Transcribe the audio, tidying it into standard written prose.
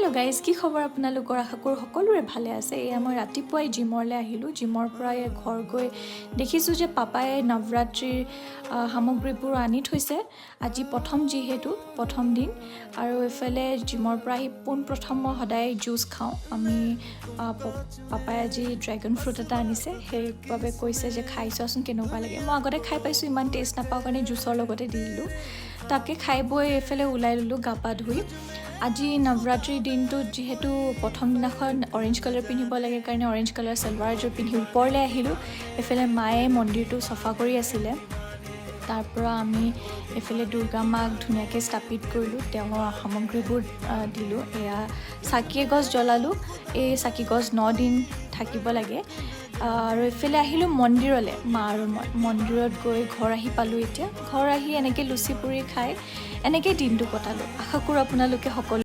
Hello' guys, কি খবৰ আপোনালোকৰ? আশা কৰোঁ সকলোৰে ভালে আছে। এয়া মই ৰাতিপুৱাই জিমলৈ আহিলোঁ। জিমৰ পৰা ঘৰ গৈ দেখিছোঁ যে পাপাই নৱৰাত্ৰিৰ সামগ্ৰীবোৰ আনি থৈছে। আজি যিহেতু প্ৰথম দিন, আৰু এইফালে জিমৰ পৰা আহি পোনপ্ৰথম মই সদায় জুচ খাওঁ। পাপাই আজি ড্ৰেগন ফ্ৰুট এটা আনিছে, সেইবাবে কৈছে যে খাই চোৱাচোন কেনেকুৱা লাগে। মই আগতে খাই পাইছোঁ, ইমান টেষ্ট নাপাওঁ কাৰণে জুচৰ লগতে দি দিলোঁ। তাকে খাই বৈ এইফালে ওলাই ল'লোঁ গা পা ধুই। আজি নৱৰাত্ৰিৰ দিনটোত যিহেতু প্ৰথম দিনাখন অৰেঞ্জ কালাৰ পিন্ধিব লাগে কাৰণে অৰেঞ্জ কালাৰ চেলৱাৰ এযোৰ পিন্ধি ওপৰলৈ আহিলোঁ। এইফালে মায়ে মন্দিৰটো চফা কৰি আছিলে। তাৰ পৰা আমি এইফালে দুৰ্গা মাক ধুনীয়াকৈ স্থাপিত কৰিলোঁ, তেওঁৰ সামগ্ৰীবোৰ দিলোঁ। এয়া চাকি এগছ জ্বলালোঁ। এই চাকি গছ 9 দিন থাকিব লাগে। আৰু এইফালে আহিলোঁ মন্দিৰলৈ, মা আৰু মই মন্দিৰত গৈ ঘৰ আহি পালোঁ। এতিয়া ঘৰ আহি এনেকৈ লুচি পুৰি খাই এনেকৈ দিনটো কটালোঁ। আশা কৰোঁ আপোনালোকে সকলো